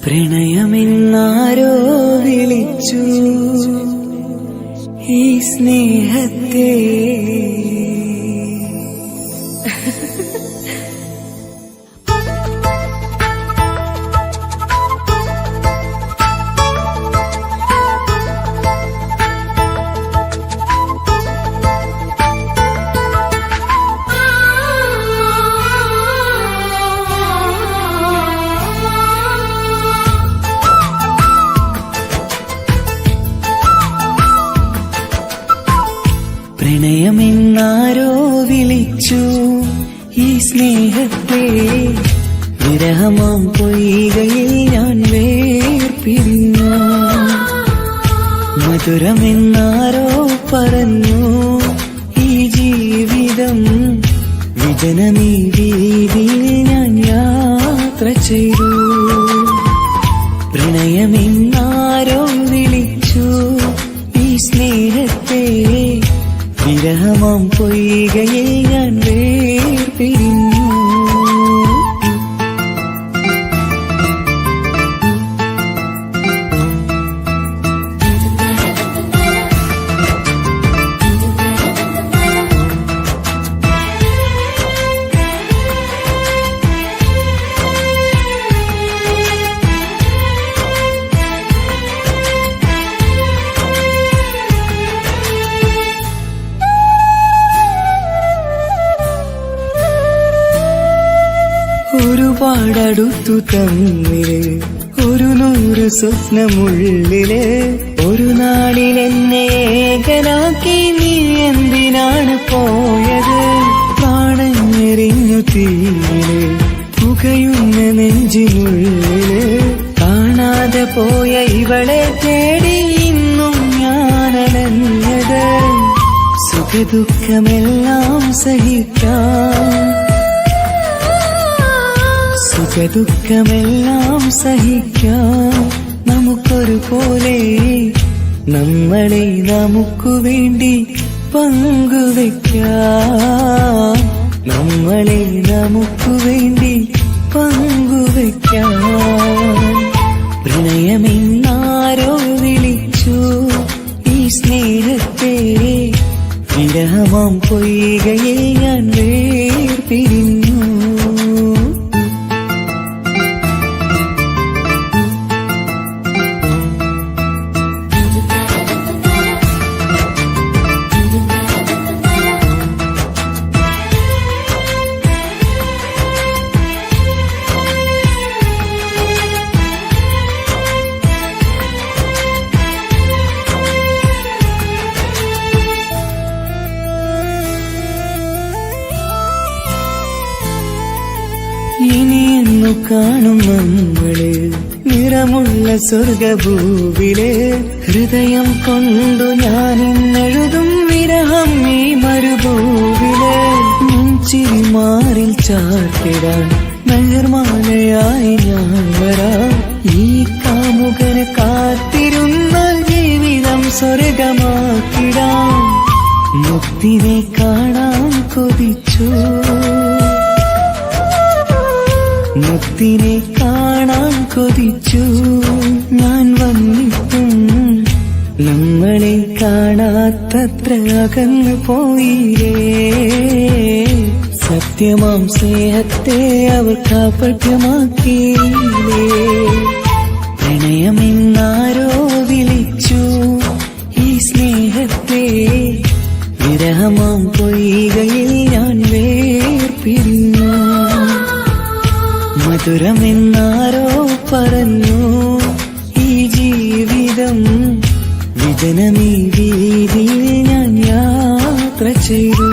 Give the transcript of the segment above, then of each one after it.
പ്രണയമെന്നാരോ വിളിച്ചു ഈ സ്നേഹത്തെ. പ്രണയമെന്നാരോ വിളിച്ചു ഈ സ്നേഹത്തെ. വിരഹമാം പൊയ്കയിൽ ഞാൻ വേർപിരിഞ്ഞു. മധുരമെന്നാരോ പറഞ്ഞു ഈ ജീവിതം. വിജനമീ വീതിയിൽ ഞാൻ യാത്ര ചെയ്തു. പ്രണയമെന്നാരോ വിളിച്ചു ഈ സ്നേഹത്തെ. വിരഹമാം പൊയ്കയിൽ ഞാൻ വേർപിരിഞ്ഞു. ഒരുപാടടുത്തു തമ്മില് 100 സ്വപ്നമുള്ളില്. ഒരു നാളിലെന്നെ ഏകനാക്കി നീ എന്തിനാണ് പോയത്? പ്രാണഞ്ഞെറിഞ്ഞു തീയില് പുകയുന്ന നെഞ്ചിനുള്ളില്. കാണാതെ പോയ ഇവളെ തേടി ഇന്നും ഞാനലഞ്ഞത്. സുഖദുഃഖമെല്ലാം സഹിക്കാം, സുഖദുഃഖമെല്ലാം സഹിക്കാം നമുക്കൊരുപോലെ. നമ്മളെ നമുക്കു വേണ്ടി പങ്കുവെക്കാം. നമ്മളെ നമുക്കു വേണ്ടി പങ്കുവെക്കാം. പ്രണയമെന്നാരോ വിളിച്ചു ഈ സ്നേഹത്തെ. വിരഹമാം പൊയ്കയിൽ ഞാൻ വേർപിരിഞ്ഞു. ഇനിയെന്നു കാണും നമ്മള് നിറമുള്ള സ്വർഗഭൂവില്. ഹൃദയം കൊണ്ടു ഞാനിന്നെഴുതും വിരഹം ഈ മരുഭൂവില്. മുൻചിരി മാറിൽ ചാർത്തിടാൻ മെഹർമാലയായി ഞാൻ വരാം. ഈ കാമുകന് കാത്തിരുന്നാൽ ജീവിതം സ്വർഗമാക്കിടാം. മുക്തിനെ കാണാൻ കൊതിച്ചു, മുക്തിനെ കാണാൻ കൊതിച്ചു. ഞാൻ വന്നിട്ടും നമ്മളെ കാണാത്തത്ര അകന്നു പോയിരേ. സത്യമാം സ്നേഹത്തെ അവർ കാപട്യമാക്കിയില്ലേ. പ്രണയമെന്നാരോ വിളിച്ചു ഈ സ്നേഹത്തെ. വിരഹമാം പൊയ്കയിൽ ഞാൻ വേർപിരിഞ്ഞു. മധുരമെന്നാരോ പറഞ്ഞു ഈ ജീവിതം. വിജനമീ വീതിയിൽ ഞാൻ യാത്ര ചെയ്തു.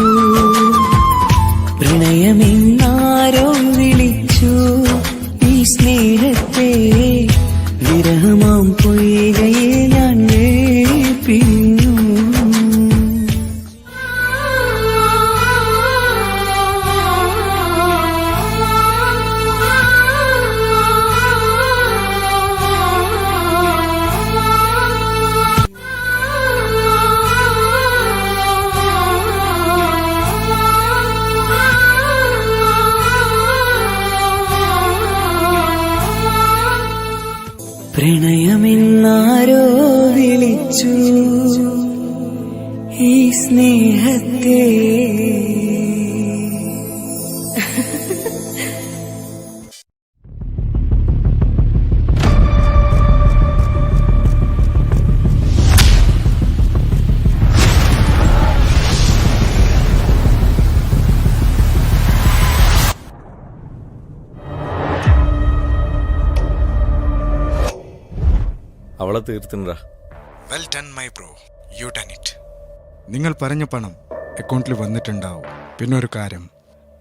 പ്രണയമെന്നാരോ വിളിച്ചു ഈ സ്നേഹത്തെ. വിരഹമാം പൊയ്കയിൽ ഞാൻ വേർപിരിഞ്ഞു. പ്രണയമെന്നാരോ വിളിച്ചു ഈ സ്നേഹത്തെ. അവളെ തീർത്തിണ്ടാ. Well done my bro, you done it. നിങ്ങൾ പറഞ്ഞ പണം അക്കൗണ്ടിൽ വന്നിട്ടുണ്ടാവും. പിന്നെ ഒരു കാര്യം,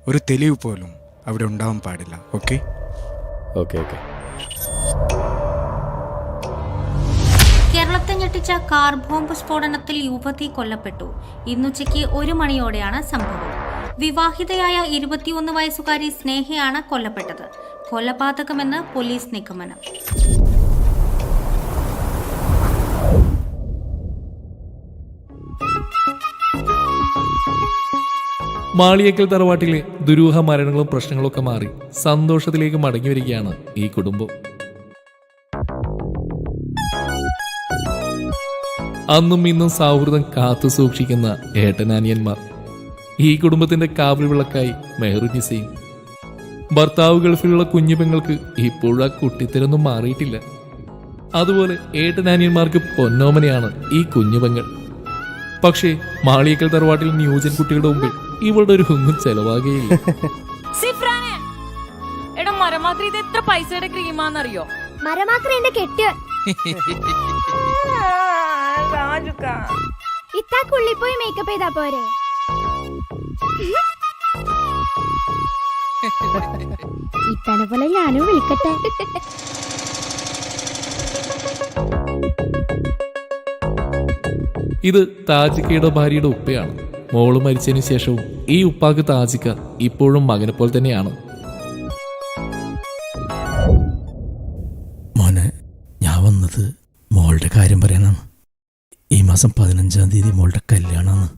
ഒരു തെളിവ് പോലും അവിടെ ഉണ്ടാവാൻ പാടില്ല. Okay okay okay. കേരളത്തെ ഞെട്ടിച്ച കാർ ബോംബ് സ്ഫോടനത്തിൽ യുവതി കൊല്ലപ്പെട്ടു. ഇന്നുച്ചയ്ക്ക് 1 മണിയോടെയാണ് സംഭവം. വിവാഹിതയായ 21 വയസ്സുകാരി സ്നേഹയാണ് കൊല്ലപ്പെട്ടത്. കൊലപാതകമെന്ന് പോലീസ് നിഗമനം. മാളിയേക്കൽ തറവാട്ടിലെ ദുരൂഹ മരണങ്ങളും പ്രശ്നങ്ങളൊക്കെ മാറി സന്തോഷത്തിലേക്ക് മടങ്ങി വരികയാണ് ഈ കുടുംബം. അന്നും ഇന്നും സൗഹൃദം കാത്തു സൂക്ഷിക്കുന്ന ഏട്ടനാനിയന്മാർ. ഈ കുടുംബത്തിന്റെ കാവൽ വിളക്കായി മെഹറുനിസയും. ഭർത്താവ് ഗൾഫിലുള്ള കുഞ്ഞു പെങ്ങൾക്ക് ഇപ്പോഴും ആ കുട്ടിത്തരൊന്നും മാറിയിട്ടില്ല. അതുപോലെ ഏട്ടനാനിയന്മാർക്ക് പൊന്നോമനയാണ് ഈ കുഞ്ഞുപെങ്ങൾ. പക്ഷേ മാളിയേക്കൽ തറവാട്ടിൽ ന്യൂജൻ കുട്ടികളുടെ മുമ്പിൽ ഇവളുടെ ഒരു ഒന്നും ചെലവാകുകയില്ല. മരമാക്രി ഇത് എത്ര പൈസയുടെ ക്രീമാന്നറിയോ? മരമാക്രി എന്റെ കെട്ട് ഇത്താക്കുള്ളിൽ പോയി മേക്കപ്പ് ചെയ്താ പോരെ? ഇത്തനെ പോലെ ഞാനും വിളിക്കട്ടെ. ഇത് താജിക്കയുടെ ഭാര്യയുടെ ഉപ്പയാണ്. മോള് മരിച്ചതിന് ശേഷവും ഈ ഉപ്പാക്ക് താജിക്ക ഇപ്പോഴും മകനെ പോലെ തന്നെയാണ്. മോനെ, ഞാൻ വന്നത് മോളുടെ കാര്യം പറയാനാണ്. ഈ മാസം 15-ാം തീയതി മോളുടെ കല്യാണമാണ്.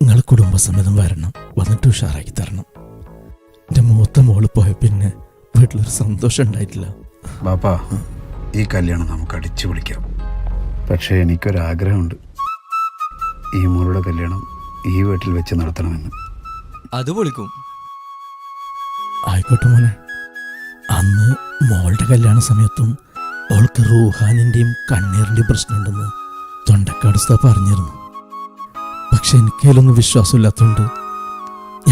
നിങ്ങൾ കുടുംബസമേതം വരണം, വന്നിട്ട് ഉഷാറാക്കി തരണം. എൻ്റെ മൂത്ത മോള് പോയ പിന്നെ വീട്ടിലൊരു സന്തോഷം ഉണ്ടായിട്ടില്ല. ബാപ്പാ, ഈ കല്യാണം നമുക്ക് അടിച്ചു വിളിക്കാം. പക്ഷേ എനിക്കൊരാഗ്രഹമുണ്ട്, ഈ മോളുടെ കല്യാണം ഈ വീട്ടിൽ വെച്ച് നടത്തണമെന്ന്. അത് വിളിക്കും. ആയിക്കോട്ടെ മോനെ. അന്ന് മോളുടെ കല്യാണ സമയത്തും അവൾക്ക് റൂഹാനിൻ്റെയും കണ്ണീറിൻ്റെയും പ്രശ്നമുണ്ടെന്ന് തൊണ്ടക്കാട് ഉസ്താദ് പറഞ്ഞിരുന്നു. പക്ഷെ എനിക്കതിലൊന്നും വിശ്വാസമില്ലാത്തതുകൊണ്ട്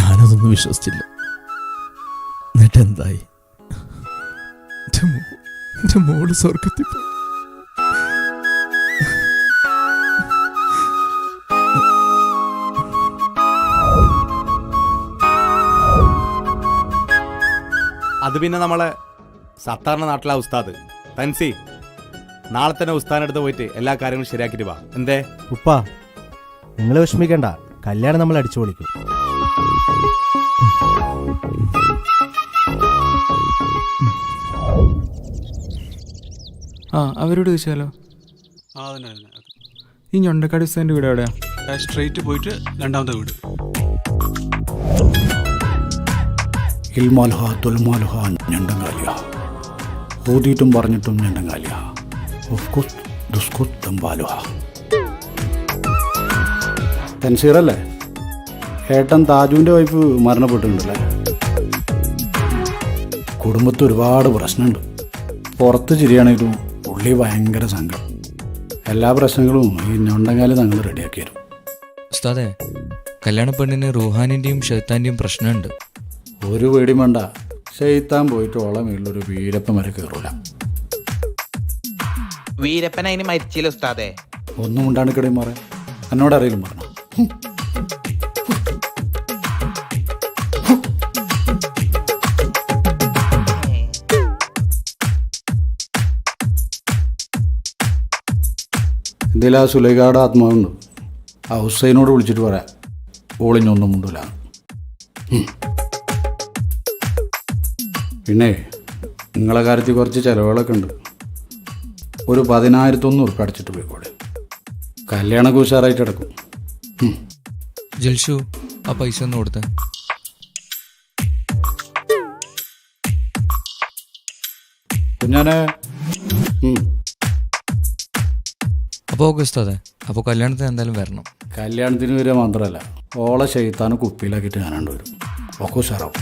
ഞാനതൊന്നും വിശ്വസിച്ചില്ല. എന്നിട്ട് എന്തായി? എൻ്റെ മോള് സ്വർഗത്തിൽ പോയി. അത് പിന്നെ നമ്മളെ സാധാരണ നാട്ടിലെ ഉസ്താദ് തൻസി നാളെ തന്നെ ഉസ്താദിനടുത്ത് പോയിട്ട് എല്ലാ കാര്യങ്ങളും ശരിയാക്കിട്ട് വാ. എന്തേ ഉപ്പ, നിങ്ങൾ വിഷമിക്കണ്ട, കല്യാണം നമ്മൾ അടിച്ചു പൊളിക്കും. അവരോട് ചോദിച്ചാലോ? ഈ ഞൊണ്ടക്കാട് ഉസ്താദിന്റെ വീട് എവിടെയാ? സ്ട്രെയിറ്റ് പോയിട്ട് രണ്ടാമത്തെ വീട്. ഇൽമാൽഹ തുൽമാൽഹ ഞണ്ടങ്കാലിയ, ഊതിയിട്ടും പറഞ്ഞിട്ടും ഞണ്ടങ്കാലിയ, ഉഫ്കുത്ത് ദുസ്കുത്ത് തമ്പാലുഹ. തൻസീറല്ലേ? ഏട്ടൻ താജുവിൻ്റെ വൈഫ് മരണപ്പെട്ടിട്ടുണ്ടല്ലേ? കുടുംബത്തിൽ ഒരുപാട് പ്രശ്നമുണ്ട്. പുറത്ത് ചിരിയാണെങ്കിലും ഉള്ളി ഭയങ്കര സങ്കടം. എല്ലാ പ്രശ്നങ്ങളും ഈ ഞൊണ്ടങ്കാലി തങ്ങൾ റെഡിയാക്കി തരും. ഉസ്താദേ, കല്യാണ പെണ്ണിന് റൂഹാനിൻ്റെയും ഷെയ്ത്താൻ്റെയും പ്രശ്നമുണ്ട്. ഒരു പേടിയും വേണ്ട, ഷെയ്ത്താൻ പോയിട്ട് ഓളം വീട്ടിലൊരു വീരപ്പൻ വരെ കയറൂല. വീരപ്പൻ അതിന് മരിച്ചില്ല ഉസ്താദേ. ഒന്നും ഉണ്ടാണ്ടിക്കടേ മാറേ, എന്നോട് അറിയില്ല പറഞ്ഞു. ഇതിൽ ആ സുലൈഖയുടെ ആത്മാവുണ്ട്. ആ ഹുസൈനോട് വിളിച്ചിട്ട് പറയാം, ഓളിഞ്ഞൊന്നും മുണ്ടില്ല. പിന്നെ നിങ്ങളെ കാര്യത്തിൽ കുറച്ച് ചിലവുകളൊക്കെ ഉണ്ട്. ഒരു 10,100 അടിച്ചിട്ട് പോയിക്കോളെ. കല്യാണമൊക്കെ ഉഷാറായിട്ട് കിടക്കും. ജൽഷു, ആ പൈസ ഒന്ന് കൊടുത്ത. കുഞ്ഞാനെ, അപ്പോൾ ഓക്കെ ഉസ്താദേ, അപ്പോൾ കല്യാണത്തിന് എന്തായാലും വരണം. കല്യാണത്തിന് വരിക മാത്രമല്ല, ഓളെ ചെയ്ത്താനും കുപ്പിയിലാക്കിയിട്ട് ഞാനാണ്ട് വരും. ഒക്കെ ഉഷാറാവും.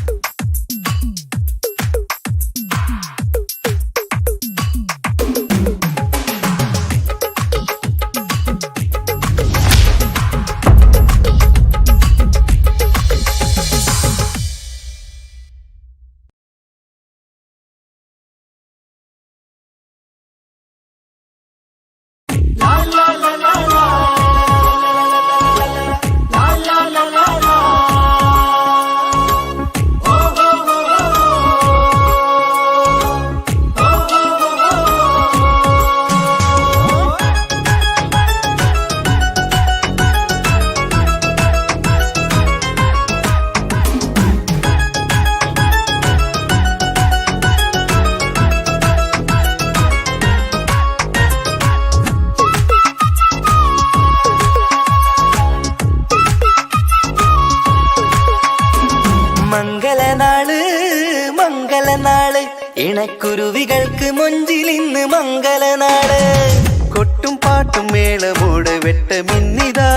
മംഗളനാള് മംഗളനാള് ഇണക്കുരുവികൾക്ക് മൊഞ്ചിലിന്ന് മംഗളനാള്. കൊട്ടും പാട്ടും മേളമോട് വെട്ടമിന്നിതാ,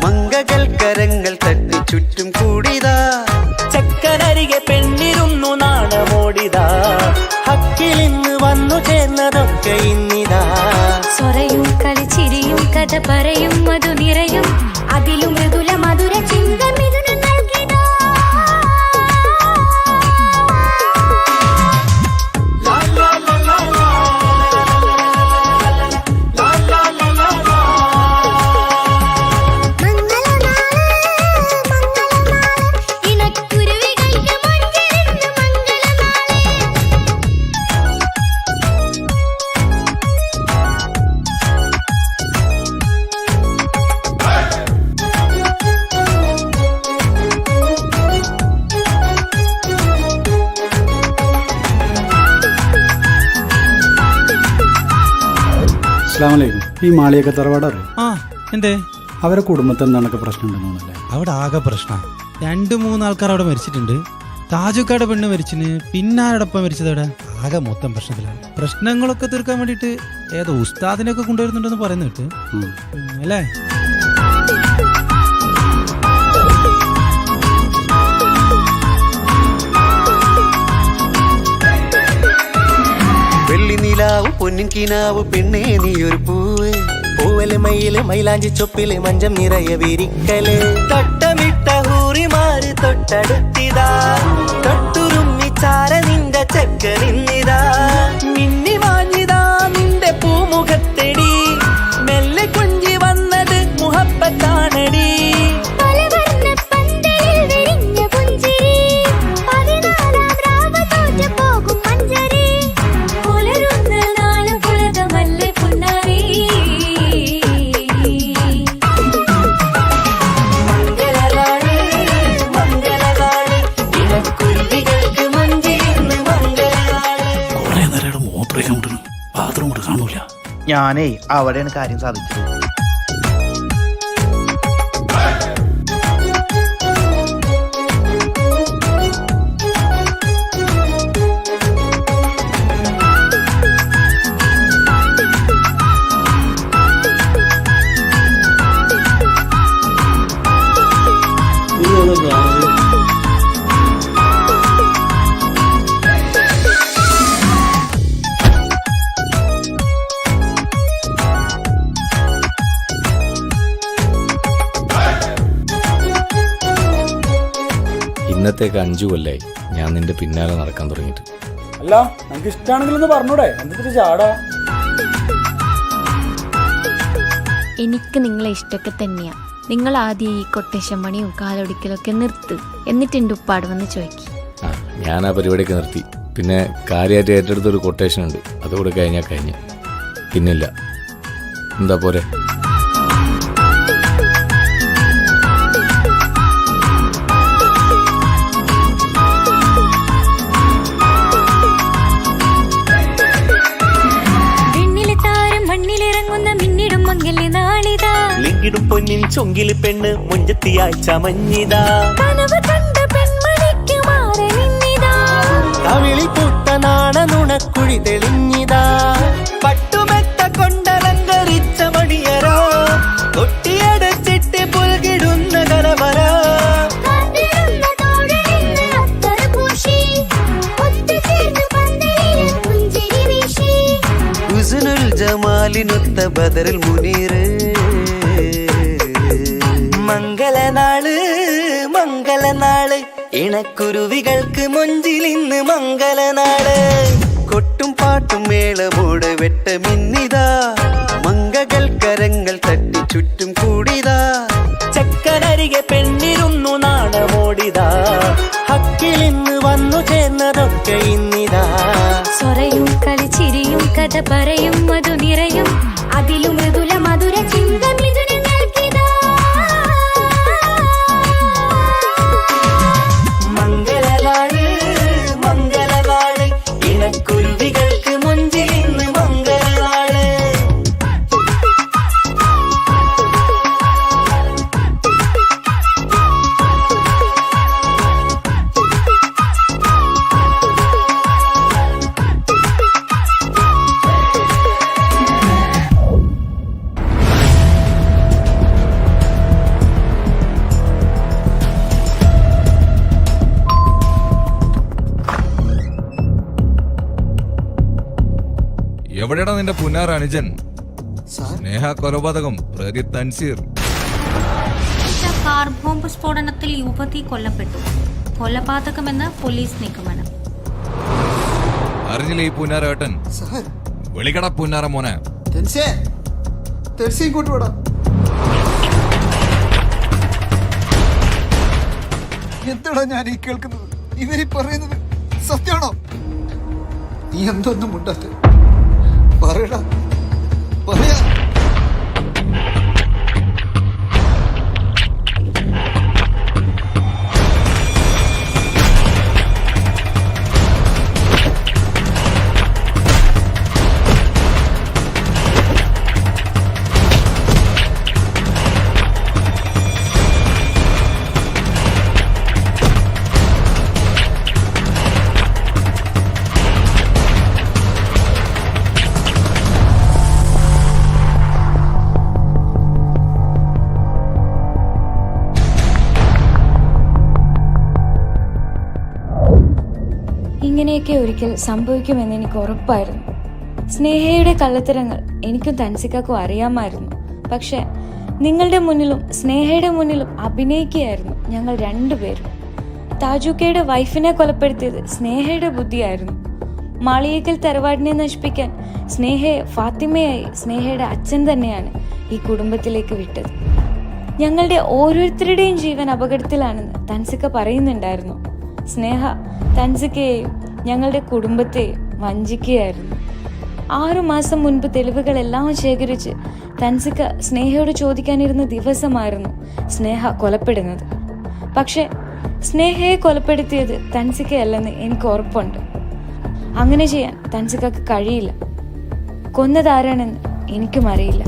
മംഗകൾ കരങ്ങൾ തട്ടി ചുറ്റും കൂടിതാ. ചക്കനരികെ പെണ്ണിരുന്നു നാണമോടിതാ, ഹക്കിലിന്ന് വന്നു ചേർന്നതൊക്കെ ഇന്നിതാ. സ്വരയും കളിച്ചിരിയും കഥ പറയും മധു നിറയും, അതിലും മൃദുല മധുര ചിന്ത മിഥുന നൽകിതാ. അസ്സലാമലൈക്കും. ഈ മാളിയൊക്കെ തറവാട് അറിയാം? ആ എന്തേ? അവരെ കുടുംബത്തിൽ എന്താണൊക്കെ പ്രശ്നം ഉണ്ടെന്നല്ലേ? അവിടെ ആകെ പ്രശ്നം. 2-3 ആൾക്കാർ അവിടെ മരിച്ചിട്ടുണ്ട്. താജുക്കാടെ പെണ്ണ് മരിച്ചിന്, പിന്നെ ആരോടൊപ്പം മരിച്ചതവിടെ. ആകെ മൊത്തം പ്രശ്നത്തിലാണ്. പ്രശ്നങ്ങളൊക്കെ തീർക്കാൻ വേണ്ടിയിട്ട് ഏതോ ഉസ്താദിനെയൊക്കെ കൊണ്ടുവരുന്നുണ്ടെന്ന് പറയുന്ന കേട്ട് അല്ലേ? വെള്ളി നിലാവ് പൊന്നിൻ കിനാവ് പെണ്ണേ നീയൊരു പൂവ്, പൂവല് മയില് മൈലാഞ്ചി ചൊപ്പില് മഞ്ചം നിറയെ വിരിക്കല്. തട്ടമിട്ട ഹൂറിമാര് തൊട്ടടുത്തിതാ, തൊട്ടുരുമ്മി ചാര നിന്റെ ചെക്ക നിന്നിതാ. മിന്നി മാഞ്ഞിതാ നിന്റെ പൂമുഖത്തെടി, മെല്ലെ കുഞ്ചി വന്നത് മുഹബത്താണടി. ഞാനേ അവിടെയാണ് കാര്യം സാധിച്ചത്. ഇന്നത്തേക്ക് 5 കൊല്ലായി ഞാൻ നിന്റെ പിന്നാലെ നടക്കാൻ തുടങ്ങിയിട്ട്. അല്ല, നമുക്ക് ഇഷ്ടമാണെങ്കിലൊന്ന് പറഞ്ഞൂടെ? എന്തൊരു ചാടാ. എനിക്ക് നിങ്ങളെ ഇഷ്ടമൊക്കെ തന്നെയാ. നിങ്ങൾ ആദ്യം ഈ കൊട്ടേഷൻ പണിയും കാലൊടിക്കലൊക്കെ നിർത്ത്, എന്നിട്ട് എൻ്റെ ഉപ്പാട് വന്ന് ചോദിക്കും. ഞാൻ ആ പരിപാടിയൊക്കെ നിർത്തി. പിന്നെ കാര്യമായിട്ട് ഏറ്റെടുത്തൊരു കൊട്ടേഷൻ ഉണ്ട്, അതുകൂടെ കഴിഞ്ഞാൽ കഴിഞ്ഞ്. പിന്നില്ല. എന്താ പോരെ? ലിങ്കിടും പൊന്നിൻ ചൊങ്കില് പെണ്ണ് മുഞ്ചത്തിയായി ചമഞ്ഞിതാ, കവിളിൽ പൂത്ത നാണ നുണക്കുഴി തെളിഞ്ഞിതാ. പുല്ലിനൊത്ത ബദറിൽ മുനീറ് മംഗളനാള് മംഗളനാള് ഇണക്കുരുവികൾക്ക് മൊഞ്ചിലിന്ന് മംഗളനാള് കൊട്ടും പാട്ടും മേളമോട് വെട്ടമിന്നിതാ മംഗകൾ കരങ്ങൾ തട്ടി ചുറ്റും കൂടിതാ ചക്കനരികെ പെണ്ണിരുന്നു നാണമോടിതാ ഹക്കിലിന്ന് വന്നു ചേർന്നതൊക്കെ ഇന്നിതാ സ്വരയും കളിച്ചിരിയും കഥ പറയും മധു നിറയും അതിലും മൃദുല മധുര ചിന്ത മിഥുനം നൽകിതാ മംഗളനാള് മംഗളനാള് ഇണക്കുരുവികൾക്ക് മുഞ്ചിലിന്ന് മംഗളനാള് എവിടെയാണ് നിന്റെ പുന്നാർ അനുജൻ? സ്നേഹ കൊലപാതകം പ്രതി തൻസീർ. കാർ ബോംബ് സ്ഫോടനത്തിൽ യുവതി കൊല്ലപ്പെട്ടു. കൊലപാതകമെന്ന് പോലീസ് നിഗമനം. അറിഞ്ഞില്ലേ ഈ പുന്നാരേട്ടൻ? വിളിക്കട പുന്നാര മോനെ. എന്താടാ ഞാൻ ഈ കേൾക്കുന്നത്? ഇവര് പറയുന്നത് സത്യമാണോ? നീ എന്തൊന്നും മുണ്ടാത്ത പറയടാ, പറയാ. ഇങ്ങനെയൊക്കെ ഒരിക്കൽ സംഭവിക്കുമെന്ന് എനിക്ക് ഉറപ്പായിരുന്നു. സ്നേഹയുടെ കള്ളത്തരങ്ങൾ എനിക്കും തൻസിക്കാക്കും അറിയാമായിരുന്നു. പക്ഷെ നിങ്ങളുടെ മുന്നിലും സ്നേഹയുടെ മുന്നിലും അഭിനയിക്കുകയായിരുന്നു ഞങ്ങൾ രണ്ടുപേരും. താജുക്കയുടെ വൈഫിനെ കൊലപ്പെടുത്തിയത് സ്നേഹയുടെ ബുദ്ധിയായിരുന്നു. മാളിയേക്കൽ തറവാടിനെ നശിപ്പിക്കാൻ സ്നേഹയെ ഫാത്തിമയായി സ്നേഹയുടെ അച്ഛൻ തന്നെയാണ് ഈ കുടുംബത്തിലേക്ക് വിട്ടത്. ഞങ്ങളുടെ ഓരോരുത്തരുടെയും ജീവൻ അപകടത്തിലാണെന്ന് തൻസിക്ക പറയുന്നുണ്ടായിരുന്നു. സ്നേഹ തൻസിക്കയെയും ഞങ്ങളുടെ കുടുംബത്തെയും വഞ്ചിക്കുകയായിരുന്നു. 6 മാസം മുൻപ് തെളിവുകളെല്ലാം ശേഖരിച്ച് തൻസിക്ക സ്നേഹയോട് ചോദിക്കാനിരുന്ന ദിവസമായിരുന്നു സ്നേഹ കൊലപ്പെടുന്നത്. പക്ഷെ സ്നേഹയെ കൊലപ്പെടുത്തിയത് തൻസിക്കയല്ലെന്ന് എനിക്ക് ഉറപ്പുണ്ട്. അങ്ങനെ ചെയ്യാൻ തൻസിക്കക്ക് കഴിയില്ല. കൊന്നതാരാണെന്ന് എനിക്കും അറിയില്ല.